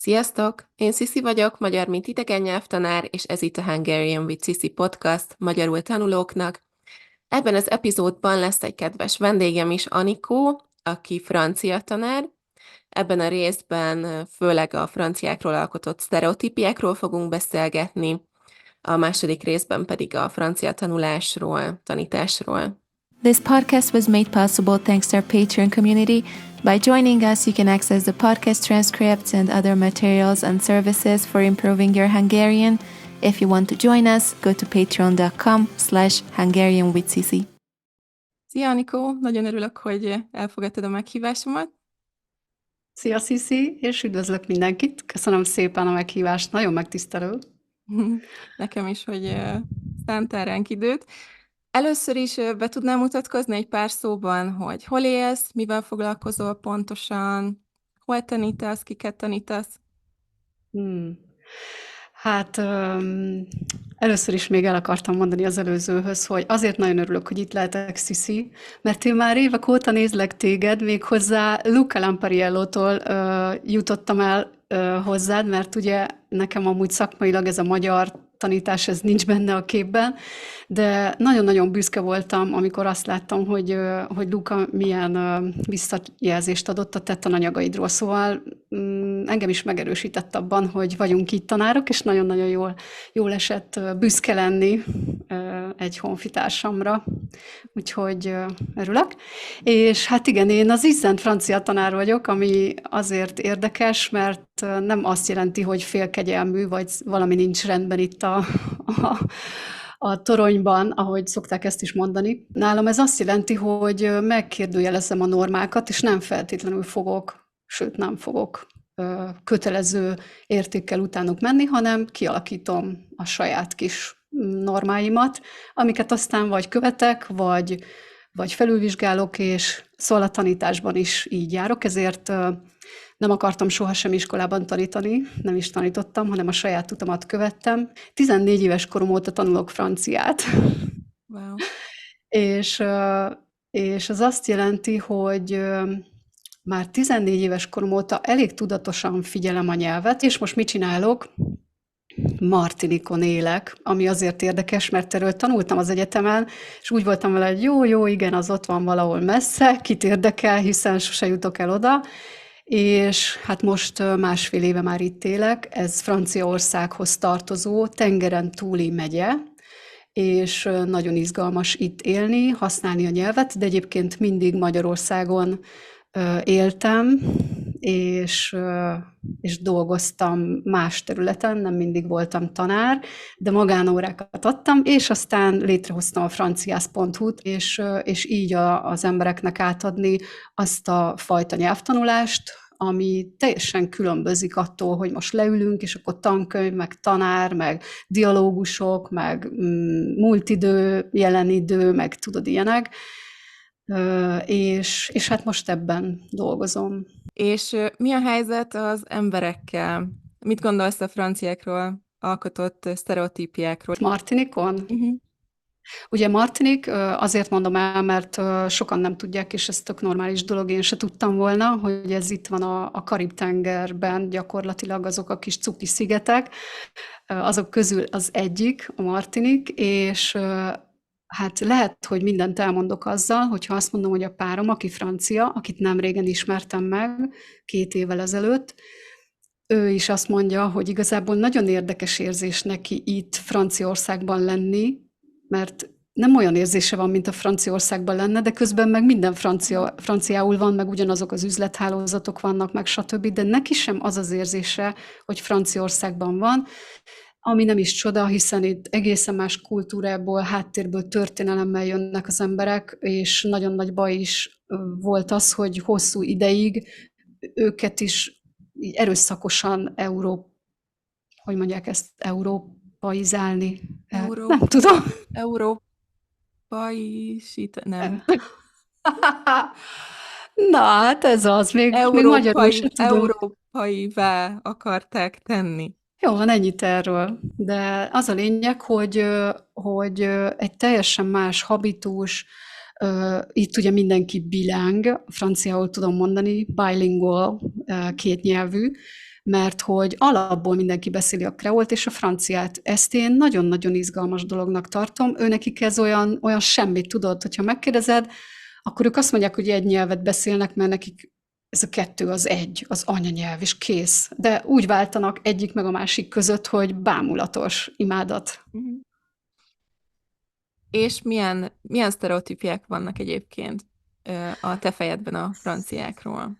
Sziasztok! Én Sziszi vagyok, magyar mint idegen nyelvtanár, és ez itt a Hungarian with Sissi podcast magyarul tanulóknak. Ebben az epizódban lesz egy kedves vendégem is, Anikó, aki francia tanár. Ebben a részben főleg a franciákról alkotott sztereotípiákról fogunk beszélgetni, a második részben pedig a francia tanulásról, tanításról. This podcast was made possible thanks to our Patreon community. By joining us, you can access the podcast transcripts and other materials and services for improving your Hungarian. If you want to join us, go to patreon.com/HungarianWithSisi. Szia, Anikó! Nagyon örülök, hogy elfogadtad a meghívásomat. Szia, Sziszi, és üdvözlök mindenkit. Köszönöm szépen a meghívást, nagyon megtisztelő. Nekem is, hogy szántál ránk időt. Először is be tudnál mutatkozni egy pár szóban, hogy hol élsz, mivel foglalkozol pontosan, hol tanítasz, kiket tanítasz? Hát először is még el akartam mondani az előzőhöz, hogy azért nagyon örülök, hogy itt lehetek, Sziszi, mert én már évek óta nézlek téged, méghozzá Luca Lampariello-tól jutottam el hozzád, mert ugye nekem amúgy szakmailag ez a magyar tanítás, ez nincs benne a képben, de nagyon-nagyon büszke voltam, amikor azt láttam, hogy Luca milyen visszajelzést adott a te tananyagaidról. Szóval engem is megerősített abban, hogy vagyunk itt tanárok, és nagyon-nagyon jól esett büszke lenni egy honfitársamra, úgyhogy örülök. És hát igen, én az izzent francia tanár vagyok, ami azért érdekes, mert nem azt jelenti, hogy félkegyelmű, vagy valami nincs rendben itt a toronyban, ahogy szokták ezt is mondani. Nálam ez azt jelenti, hogy megkérdőjelezem a normákat, és nem feltétlenül nem fogok kötelező értékkel utánuk menni, hanem kialakítom a saját kis normáimat, amiket aztán vagy követek, vagy felülvizsgálok, és szóval a tanításban is így járok, ezért nem akartam sohasem iskolában tanítani, nem is tanítottam, hanem a saját utamat követtem. 14 éves korom óta tanulok franciát. Wow. És az azt jelenti, hogy már 14 éves korom óta elég tudatosan figyelem a nyelvet, és most mit csinálok? Martinikon élek, ami azért érdekes, mert erről tanultam az egyetemen, és úgy voltam vele, hogy jó, igen, az ott van valahol messze, kit érdekel, hiszen sose jutok el oda, és hát most másfél éve már itt élek, ez Franciaországhoz tartozó tengeren túli megye, és nagyon izgalmas itt élni, használni a nyelvet, de egyébként mindig Magyarországon éltem, és dolgoztam más területen, nem mindig voltam tanár, de magánórákat adtam, és aztán létrehoztam a franciász.hu-t, és így az embereknek átadni azt a fajta nyelvtanulást, ami teljesen különbözik attól, hogy most leülünk, és akkor tankönyv, meg tanár, meg dialógusok, meg múlt idő, jelen idő, meg tudod, ilyenek. És hát most ebben dolgozom. És mi a helyzet az emberekkel? Mit gondolsz a franciákról alkotott sztereotípiákról? Martinikon? Uh-huh. Ugye Martinik, azért mondom el, mert sokan nem tudják, és ez tök normális dolog, én se tudtam volna, hogy ez itt van a Karib-tengerben, gyakorlatilag azok a kis cuki szigetek, azok közül az egyik, a Martinik, és hát lehet, hogy mindent elmondok azzal, hogyha azt mondom, hogy a párom, aki francia, akit nem régen ismertem meg, 2 évvel ezelőtt, ő is azt mondja, hogy igazából nagyon érdekes érzés neki itt Franciaországban lenni, mert nem olyan érzése van, mint a Franciaországban lenne, de közben meg minden franciául van, meg ugyanazok az üzlethálózatok vannak, meg stb., de neki sem az az érzése, hogy Franciaországban van, ami nem is csoda, hiszen itt egészen más kultúrából, háttérből, történelemmel jönnek az emberek, és nagyon nagy baj is volt az, hogy hosszú ideig őket is így erőszakosan európaizálni. Nem tudom. Nem. Na, hát ez az, még magyarul sem tudom. Európaivá akarták tenni. Jó, van ennyit erről, de az a lényeg, hogy egy teljesen más habitus, itt ugye mindenki biláng, franciául tudom mondani, bilingual, kétnyelvű, mert hogy alapból mindenki beszéli a kreolt és a franciát. Ezt én nagyon-nagyon izgalmas dolognak tartom. Őnekik ez olyan semmit, tudod, hogyha megkérdezed, akkor ők azt mondják, hogy egy nyelvet beszélnek, mert nekik ez a kettő az egy, az anyanyelv, és kész. De úgy váltanak egyik meg a másik között, hogy bámulatos imádat. Mhm. És milyen sztereotípiák vannak egyébként a te fejedben a franciákról?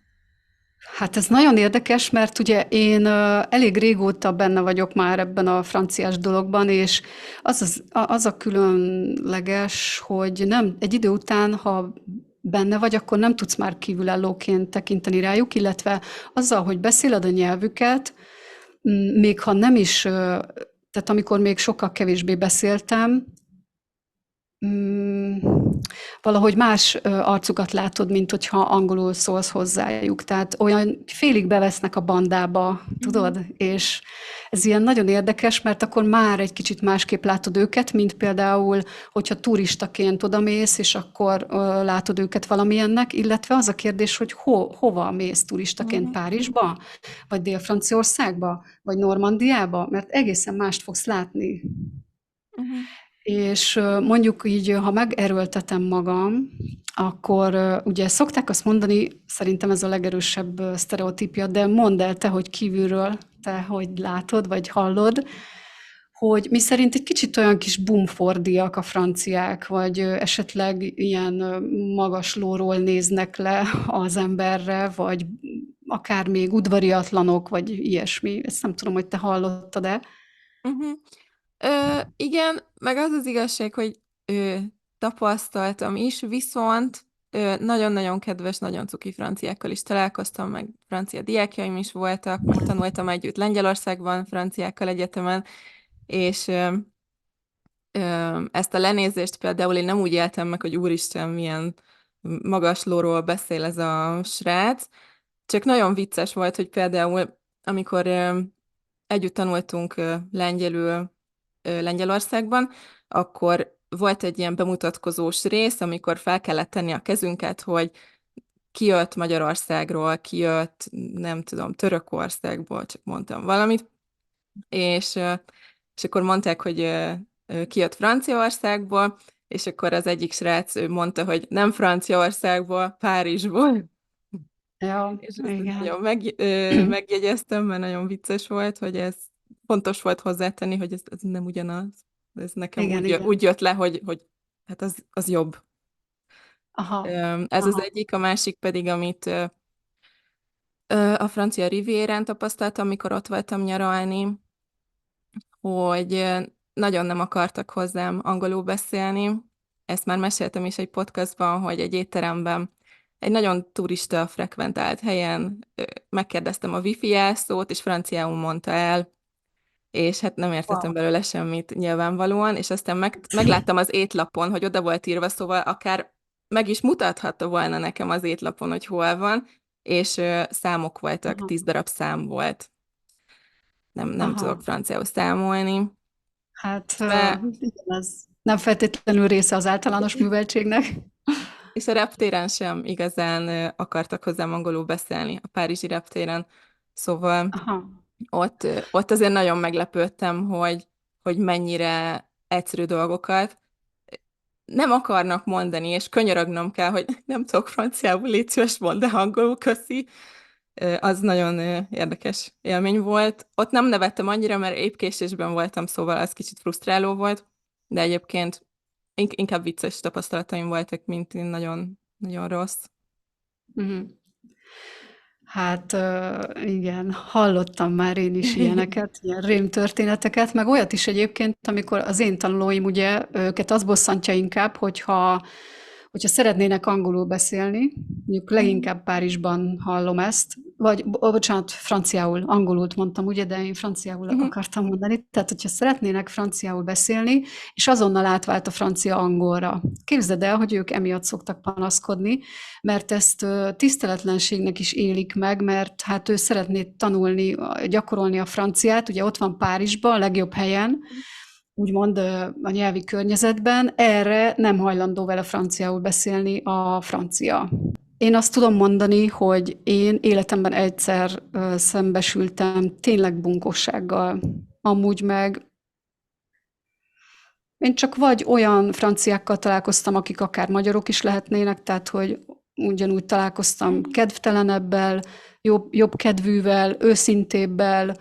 Hát ez nagyon érdekes, mert ugye én elég régóta benne vagyok már ebben a franciás dologban, és az a különleges, hogy nem egy idő után, ha benne vagy, akkor nem tudsz már kívülállóként tekinteni rájuk, illetve azzal, hogy beszéled a nyelvüket, még ha nem is, tehát amikor még sokkal kevésbé beszéltem, Mm, valahogy más arcukat látod, mint hogyha angolul szólsz hozzájuk. Tehát olyan félig bevesznek a bandába, tudod? És ez ilyen nagyon érdekes, mert akkor már egy kicsit másképp látod őket, mint például, hogyha turistaként odamész, és akkor látod őket valamilyennek, illetve az a kérdés, hogy hova mész turistaként, Párizsba, vagy Dél-Franciaországba, vagy Normandiába, mert egészen mást fogsz látni. Uh-huh. És mondjuk így, ha megerőltetem magam, akkor ugye szokták azt mondani, szerintem ez a legerősebb sztereotípia, de mondd el te, hogy kívülről, te hogy látod, vagy hallod, hogy mi szerint egy kicsit olyan kis bumfordiak a franciák, vagy esetleg ilyen magas lóról néznek le az emberre, vagy akár még udvariatlanok, vagy ilyesmi. Ezt nem tudom, hogy te hallottad-e. Uh-huh. Igen, meg az az igazság, hogy tapasztaltam is, viszont nagyon-nagyon kedves, nagyon cuki franciákkal is találkoztam, meg francia diákjaim is voltak, meg tanultam együtt Lengyelországban, franciákkal egyetemen, és ezt a lenézést például én nem úgy éltem meg, hogy úristen, milyen magas lóról beszél ez a srác, csak nagyon vicces volt, hogy például amikor együtt tanultunk lengyelül Lengyelországban, akkor volt egy ilyen bemutatkozós rész, amikor fel kellett tenni a kezünket, hogy ki jött Magyarországról, ki jött, nem tudom, Törökországból, csak mondtam valamit, és, és akkor mondták, hogy ki jött Franciaországból, és akkor az egyik srác ő mondta, hogy nem Franciaországból, Párizsból. Ja, És ezt igen. nagyon megjegyeztem, mert nagyon vicces volt, hogy ez fontos volt hozzátenni, hogy ez nem ugyanaz. Ez nekem Igen, úgy igen. jött le, hogy hát az jobb. Aha, Ez az aha. egyik, a másik pedig, amit a francia rivierán tapasztaltam, amikor ott voltam nyaralni, hogy nagyon nem akartak hozzám angolul beszélni. Ezt már meséltem is egy podcastban, hogy egy étteremben, egy nagyon turista frekventált helyen megkérdeztem a wifi jelszót, és franciául mondta el, és hát nem értettem Wow. belőle semmit nyilvánvalóan, és aztán megláttam az étlapon, hogy oda volt írva, szóval akár meg is mutathatta volna nekem az étlapon, hogy hol van, és számok voltak, Aha, 10 darab szám volt. Nem tudok aha. franciául számolni. Hát Be- igen, ez nem feltétlenül része az általános műveltségnek. És a reptéren sem igazán akartak hozzám angolul beszélni, a párizsi reptéren. Szóval Aha, ott azért nagyon meglepődtem, hogy mennyire egyszerű dolgokat nem akarnak mondani, és könyörögnöm kell, hogy nem tudok franciául, légy szíves, mondd, de angolul, köszi. Az nagyon érdekes élmény volt. Ott nem nevettem annyira, mert épp késésben voltam, szóval az kicsit frusztráló volt, de egyébként inkább vicces tapasztalataim voltak, mint nagyon, nagyon rossz. mhm. Hát igen, hallottam már én is ilyeneket, ilyen rémtörténeteket, meg olyat is egyébként, amikor az én tanulóim ugye őket az bosszantja inkább, hogyha szeretnének angolul beszélni, mondjuk leginkább Párizsban hallom ezt, vagy bocsánat, franciául, angolult mondtam, ugye, de én franciául Mhm. akartam mondani, tehát hogyha szeretnének franciául beszélni, és azonnal átvált a francia angolra. Képzeld el, hogy ők emiatt szoktak panaszkodni, mert ezt tiszteletlenségnek is élik meg, mert hát ő szeretné tanulni, gyakorolni a franciát, ugye ott van Párizsban, a legjobb helyen, úgymond a nyelvi környezetben, erre nem hajlandó vele franciául beszélni a francia. Én azt tudom mondani, hogy én életemben egyszer szembesültem tényleg bunkósággal. Amúgy meg én csak vagy olyan franciákkal találkoztam, akik akár magyarok is lehetnének, tehát hogy ugyanúgy találkoztam kedvtelenebbel, jobb kedvűvel, őszintébbel,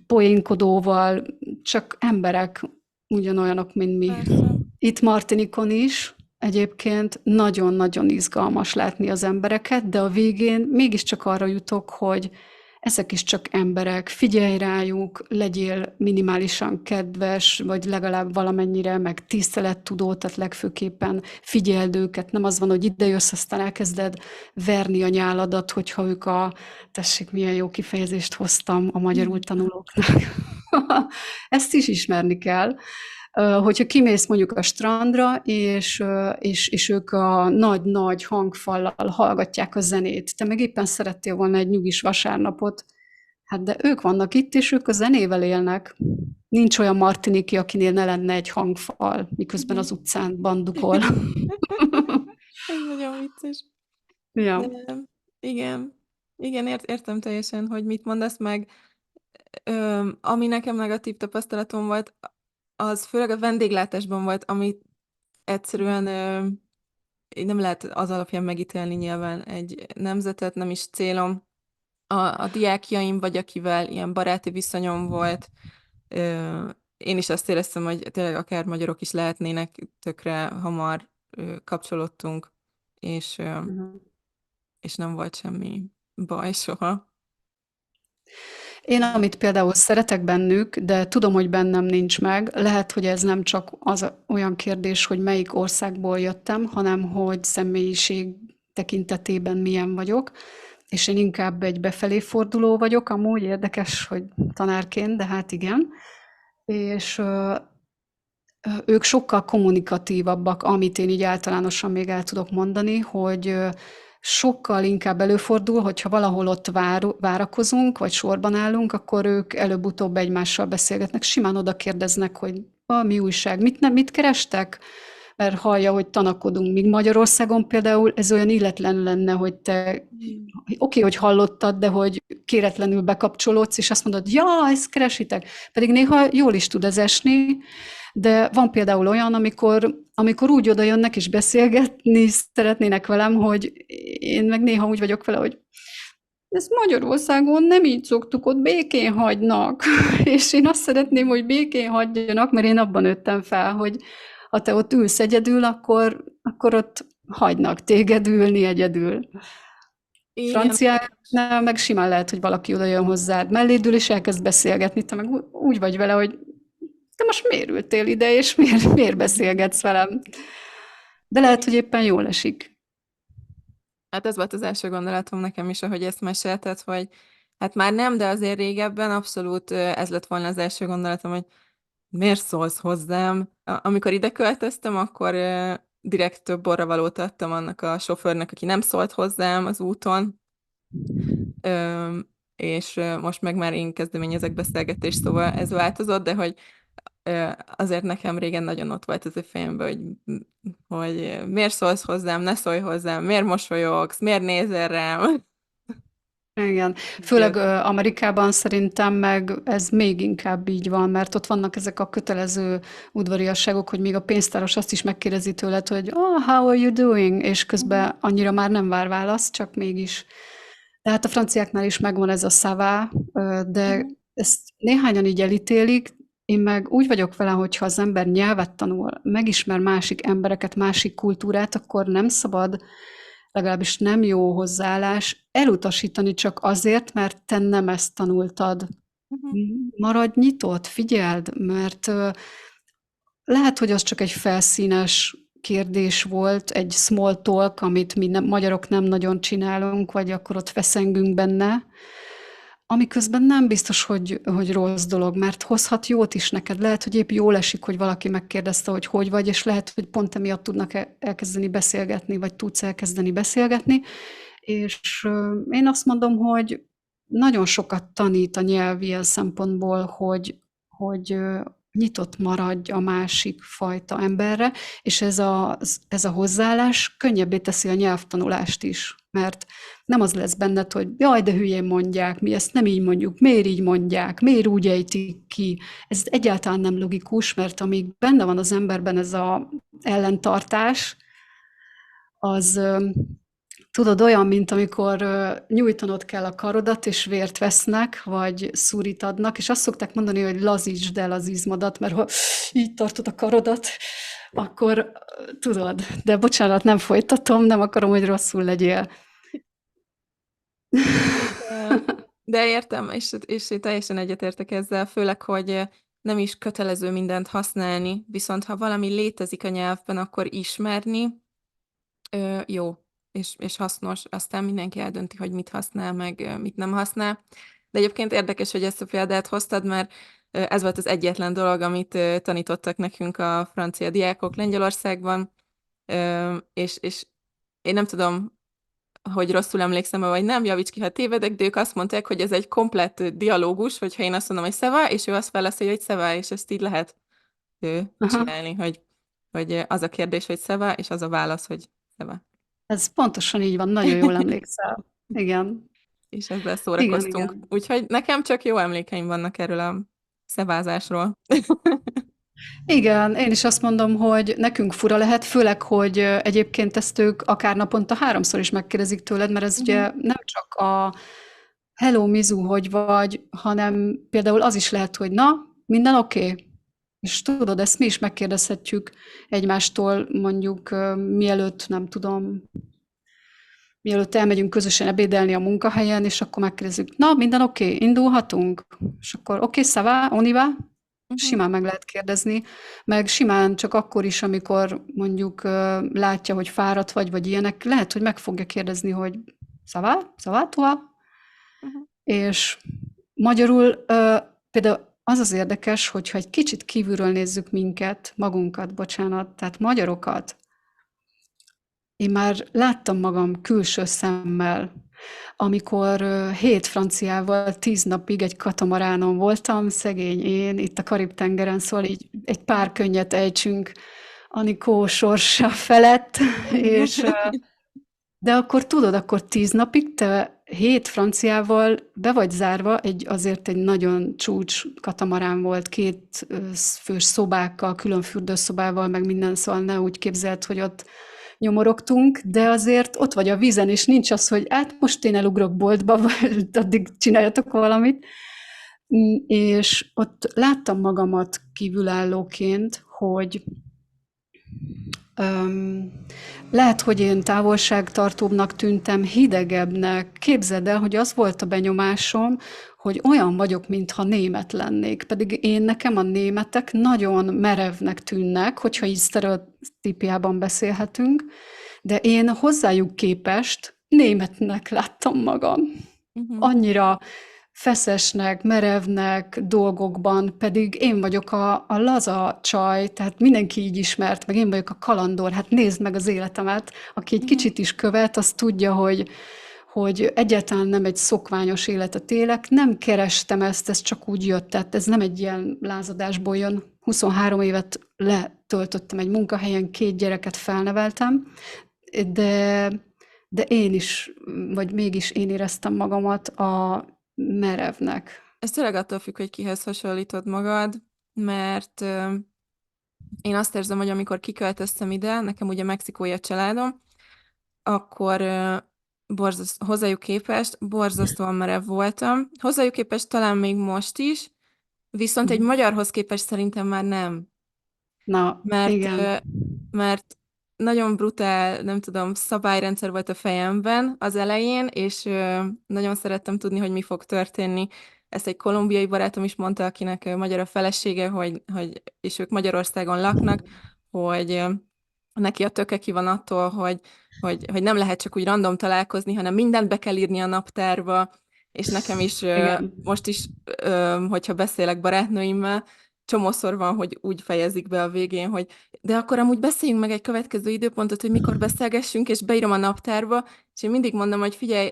poénkodóval, csak emberek ugyanolyanok, mint mi. Persze. Itt Martinikon is egyébként nagyon-nagyon izgalmas látni az embereket, de a végén mégiscsak arra jutok, hogy ezek is csak emberek, figyelj rájuk, legyél minimálisan kedves, vagy legalább valamennyire, meg tisztelettudó, tehát legfőképpen figyeld őket, nem az van, hogy ide jössz, aztán elkezded verni a nyáladat, hogyha ők tessék, milyen jó kifejezést hoztam a magyarul tanulóknak. Ezt is ismerni kell. Hogyha kimész mondjuk a strandra, és ők a nagy-nagy hangfallal hallgatják a zenét, te meg éppen szerettél volna egy nyugis vasárnapot, hát de ők vannak itt, és ők a zenével élnek. Nincs olyan Martiniki, akinél ne lenne egy hangfal, miközben az utcán bandukol. Ez nagyon vicces. Ja. De, igen, igen, értem teljesen, hogy mit mondasz, meg ami nekem negatív tapasztalatom volt, az főleg a vendéglátásban volt, amit egyszerűen nem lehet az alapján megítélni nyilván egy nemzetet, nem is célom. A diákjaim, vagy akivel ilyen baráti viszonyom volt, én is azt éreztem, hogy tényleg akár magyarok is lehetnének, tökre hamar kapcsolódtunk, és, és nem volt semmi baj soha. Én, amit például szeretek bennük, de tudom, hogy bennem nincs meg, lehet, hogy ez nem csak olyan kérdés, hogy melyik országból jöttem, hanem hogy személyiség tekintetében milyen vagyok, és én inkább egy befelé forduló vagyok, amúgy érdekes, hogy tanárként, de hát igen. És ők sokkal kommunikatívabbak, amit én így általánosan még el tudok mondani, hogy sokkal inkább előfordul, hogyha valahol ott várakozunk, vagy sorban állunk, akkor ők előbb-utóbb egymással beszélgetnek. Simán oda kérdeznek, hogy mi újság, mit kerestek? Mert hallja, hogy tanakodunk. Míg Magyarországon például ez olyan illetlen lenne, hogy te oké, hogy hallottad, de hogy kéretlenül bekapcsolódsz, és azt mondod, ja, ezt keresitek. Pedig néha jól is tud ez esni, de van például olyan, amikor úgy oda jönnek és beszélgetni szeretnének velem, hogy én meg néha úgy vagyok vele, hogy ezt Magyarországon nem így szoktuk, ott békén hagynak. És én azt szeretném, hogy békén hagyjanak, mert én abban nőttem fel, hogy ha te ott ülsz egyedül, akkor ott hagynak téged ülni egyedül. Igen, Franciáknál meg simán lehet, hogy valaki oda jön hozzád melléd ül, és elkezd beszélgetni, te meg úgy vagy vele, hogy te most miért ültél ide, és miért beszélgetsz velem? De lehet, hogy éppen jól esik. hát ez volt az első gondolatom nekem is, ahogy ezt mesélted, hogy hát már nem, de azért régebben abszolút ez lett volna az első gondolatom, hogy miért szólsz hozzám? Amikor ide költöztem, akkor direkt több borravalót adtam annak a sofőrnek, aki nem szólt hozzám az úton, és most meg már én kezdeményezek beszélgetést, szóval ez változott, de hogy azért nekem régen nagyon ott volt az a fejemben, hogy miért szólsz hozzám, ne szólj hozzám, miért mosolyogsz, miért nézel rám. Igen, főleg Amerikában szerintem meg ez még inkább így van, mert ott vannak ezek a kötelező udvariasságok, hogy még a pénztáros azt is megkérdezi tőled, hogy how are you doing? És közben annyira már nem vár választ, csak mégis. De hát a franciáknál is megvan ez a szavá, de ezt néhányan így elítélik, én meg úgy vagyok vele, hogyha az ember nyelvet tanul, megismer másik embereket, másik kultúrát, akkor nem szabad, legalábbis nem jó hozzáállás, elutasítani csak azért, mert te nem ezt tanultad. Maradj nyitott, figyeld, mert lehet, hogy az csak egy felszínes kérdés volt, egy small talk, amit mi magyarok nem nagyon csinálunk, vagy akkor ott feszengünk benne, ami közben nem biztos, hogy rossz dolog, mert hozhat jót is neked. Lehet, hogy épp jól esik, hogy valaki megkérdezte, hogy vagy, és lehet, hogy pont emiatt tudnak elkezdeni beszélgetni, vagy tudsz elkezdeni beszélgetni. És én azt mondom, hogy nagyon sokat tanít a nyelv ilyen szempontból, hogy nyitott maradj a másik fajta emberre, és ez a hozzáállás könnyebbé teszi a nyelvtanulást is, mert nem az lesz benned, hogy jaj, de hülyén mondják, mi ezt nem így mondjuk, miért így mondják, miért úgy ejtik ki. Ez egyáltalán nem logikus, mert amíg benne van az emberben ez az ellentartás, az tudod, olyan, mint amikor nyújtanod kell a karodat, és vért vesznek, vagy szúrit adnak, és azt szokták mondani, hogy lazítsd el az izmodat, mert ha így tartod a karodat, akkor tudod. De bocsánat, nem folytatom, nem akarom, hogy rosszul legyél. De értem, és én teljesen egyetértek ezzel, főleg, hogy nem is kötelező mindent használni, viszont ha valami létezik a nyelvben, akkor ismerni jó, és hasznos. Aztán mindenki eldönti, hogy mit használ, meg mit nem használ. De egyébként érdekes, hogy ezt a példát hoztad, mert ez volt az egyetlen dolog, amit tanítottak nekünk a francia diákok Lengyelországban, és én nem tudom, hogy rosszul emlékszem-e, vagy nem, javíts ki, ha tévedek, de ők azt mondták, hogy ez egy komplett dialógus, hogyha én azt mondom, hogy szeva, és ő azt válaszolja, hogy szeva, és ezt így lehet Aha. csinálni, hogy az a kérdés, hogy szeva, és az a válasz, hogy szeva. Ez pontosan így van, nagyon jól emlékszel. Igen. És ezzel Igen, szórakoztunk. igen. Úgyhogy nekem csak jó emlékeim vannak erről a szevázásról. Igen, én is azt mondom, hogy nekünk fura lehet, főleg, hogy egyébként ezt ők akár naponta 3-szor is megkérdezik tőled, mert ez ugye nem csak a hello, Mizu, hogy vagy, hanem például az is lehet, hogy na, minden oké. És tudod, ezt mi is megkérdezhetjük egymástól, mondjuk mielőtt, nem tudom, mielőtt elmegyünk közösen ebédelni a munkahelyen, és akkor megkérdezzük, na, minden oké, indulhatunk? És akkor oké, ça va, on y va? Mhm. Simán meg lehet kérdezni, meg simán csak akkor is, amikor mondjuk látja, hogy fáradt vagy ilyenek, lehet, hogy meg fogja kérdezni, hogy ça va? Ça va, toi? Mhm. És magyarul például az az érdekes, hogyha egy kicsit kívülről nézzük minket, magunkat, bocsánat, tehát magyarokat, én már láttam magam külső szemmel, amikor 7 franciával 10 napig egy katamaránon voltam, szegény én, itt a Karib-tengeren, szóval így egy pár könnyet ejtsünk Anikó sorsa felett, és de akkor tudod, akkor 10 napig te 7 franciával be vagy zárva, azért egy nagyon csúcs katamarán volt, 2 fős szobákkal, külön fürdőszobával, meg minden, szóval ne úgy képzeld, hogy ott nyomorogtunk, de azért ott vagy a vízen, és nincs az, hogy hát most én elugrok boltba, vagy addig csináljatok valamit. És ott láttam magamat kívülállóként, hogy lehet, hogy én távolságtartóbbnak tűntem, hidegebbnek. Képzeld el, hogy az volt a benyomásom, hogy olyan vagyok, mintha német lennék. Pedig nekem a németek nagyon merevnek tűnnek, hogyha így sztereotípiában beszélhetünk, de én hozzájuk képest németnek láttam magam. Mhm. Annyira feszesnek, merevnek dolgokban, pedig én vagyok a laza csaj, tehát mindenki így ismert, meg én vagyok a kalandor, hát nézd meg az életemet, aki egy Mhm. kicsit is követ, az tudja, hogy egyáltalán nem egy szokványos életet élek, nem kerestem ezt, ez csak úgy jött, tehát ez nem egy ilyen lázadásból jön. 23 évet letöltöttem egy munkahelyen, 2 gyereket felneveltem, de, de én is, vagy mégis én éreztem magamat a merevnek. Ez tényleg attól függ, hogy kihez hasonlítod magad, mert én azt érzem, hogy amikor kiköltöztem ide, nekem ugye mexikói a családom, akkor hozzájuk képest borzasztóan merev voltam. Hozzájuk képest talán még most is, viszont egy magyarhoz képest szerintem már nem. Na, Mert, igen. mert nagyon brutál, nem tudom, szabályrendszer volt a fejemben az elején, és nagyon szerettem tudni, hogy mi fog történni. Ezt egy kolumbiai barátom is mondta, akinek magyar a felesége, és ők Magyarországon laknak, hogy neki a töke ki van attól, hogy nem lehet csak úgy random találkozni, hanem mindent be kell írni a naptárba, és nekem is Igen. most is, hogyha beszélek barátnőimmel, csomószor van, hogy úgy fejezik be a végén, hogy de akkor amúgy beszéljünk meg egy következő időpontot, hogy mikor beszélgessünk, és beírom a naptárba, és én mindig mondom, hogy figyelj,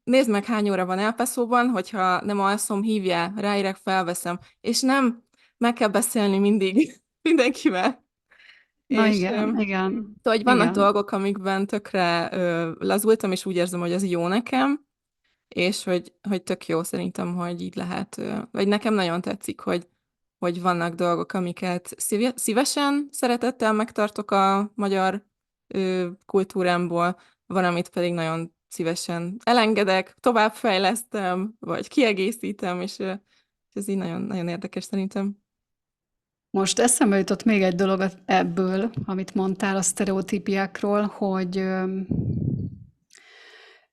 nézd meg, hány óra van El Paso-ban, hogyha nem alszom, hívjál, ráérek, felveszem. És nem meg kell beszélni mindig mindenkivel. Na És igen, igen, szóval, hogy vannak igen. dolgok, amikben tökre lazultam, és úgy érzem, hogy az jó nekem, és hogy tök jó szerintem, hogy így lehet, vagy nekem nagyon tetszik, hogy vannak dolgok, amiket szívesen, szeretettel megtartok a magyar kultúrámból, van, amit pedig nagyon szívesen elengedek, továbbfejlesztem, vagy kiegészítem, és ez így nagyon, nagyon érdekes szerintem. Most eszembe jutott még egy dolog ebből, amit mondtál a sztereotípiákról, hogy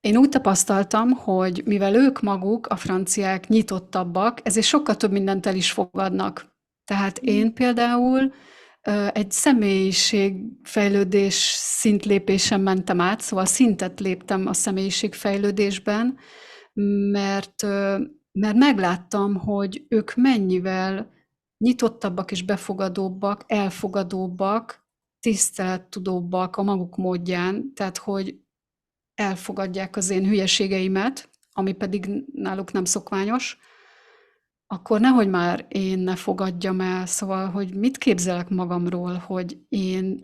én úgy tapasztaltam, hogy mivel ők maguk, a franciák nyitottabbak, ezért sokkal több mindent el is fogadnak. Tehát én például egy személyiségfejlődés szintlépésen mentem át, szóval szintet léptem a személyiségfejlődésben, mert megláttam, hogy ők mennyivel nyitottabbak és befogadóbbak, elfogadóbbak, tisztelettudóbbak a maguk módján, tehát hogy elfogadják az én hülyeségeimet, ami pedig náluk nem szokványos, akkor nehogy már én ne fogadjam el. Szóval, hogy mit képzelek magamról, hogy én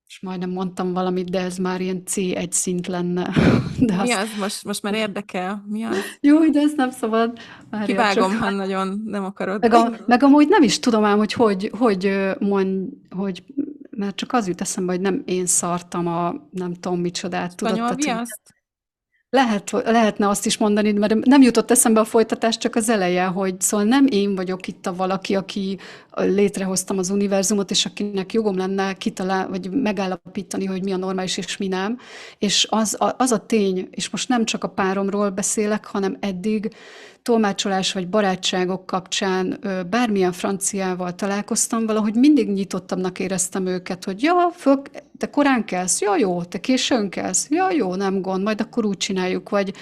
és majdnem mondtam valamit, de ez már ilyen C1 szint lenne. De Mi azt, az? Most már érdekel. Mi az? jó, de ezt nem szabad. Várjál csak. Kivágom, ha nagyon nem akarod. Meg amúgy nem is tudom ám, hogy mert csak az jut eszembe, hogy nem én szartam a nem tudom micsodát, tudod? Spanyol Tehát, hogy viaszt? lehetne azt is mondani, mert nem jutott eszembe a folytatás, csak az eleje, hogy szóval nem én vagyok itt a valaki, aki létrehoztam az univerzumot, és akinek jogom lenne vagy megállapítani, hogy mi a normális és mi nem. És az a tény, és most nem csak a páromról beszélek, hanem eddig tolmácsolás vagy barátságok kapcsán bármilyen franciával találkoztam, valahogy mindig nyitottabbnak éreztem őket, hogy ja, te korán kelsz, ja jó, te későn kelsz, ja jó, nem gond, majd akkor úgy csináljuk, vagy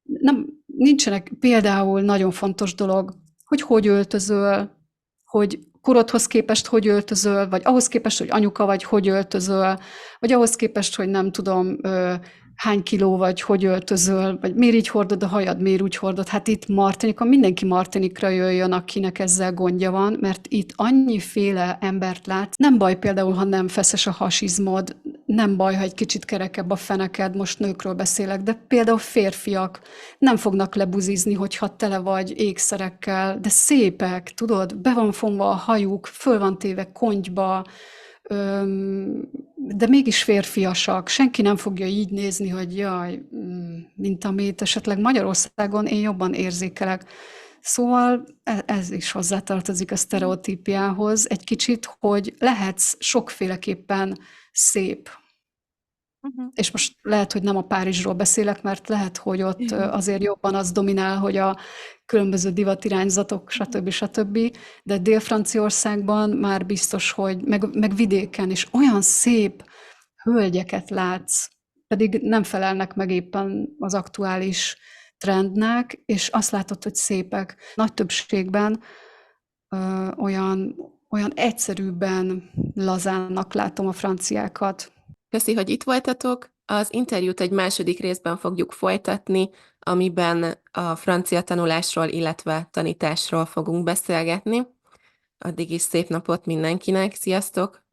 nem, nincsenek például nagyon fontos dolog, hogy öltözöl, hogy korodhoz képest hogy öltözöl, vagy ahhoz képest, hogy anyuka vagy, hogy öltözöl, vagy ahhoz képest, hogy nem tudom, hány kiló vagy, hogy öltözöl, vagy miért így hordod a hajad, miért úgy hordod. Hát itt Martinikon mindenki Martinikra jöjjön, akinek ezzel gondja van, mert itt annyiféle embert látsz. Nem baj például, ha nem feszes a hasizmod, nem baj, ha egy kicsit kerekebb a feneked, most nőkről beszélek, de például férfiak nem fognak lebuzizni, hogyha tele vagy ékszerekkel, de szépek, tudod, be van fonva a hajuk, föl van téve kontyba, de mégis férfiasak. Senki nem fogja így nézni, hogy jaj, mint amit esetleg Magyarországon én jobban érzékelek. Szóval ez is hozzátartozik a sztereotípiához egy kicsit, hogy lehetsz sokféleképpen szép. És most lehet, hogy nem a Párizsról beszélek, mert lehet, hogy ott azért jobban az dominál, hogy a különböző divatirányzatok, stb. De Dél-Franciaországban már biztos, hogy meg vidéken is olyan szép hölgyeket látsz, pedig nem felelnek meg éppen az aktuális trendnek, és azt látod, hogy szépek. Nagy többségben olyan egyszerűbben lazánnak látom a franciákat. Köszi, hogy itt voltatok. Az interjút egy második részben fogjuk folytatni, amiben a francia tanulásról, illetve tanításról fogunk beszélgetni. Addig is szép napot mindenkinek. Sziasztok!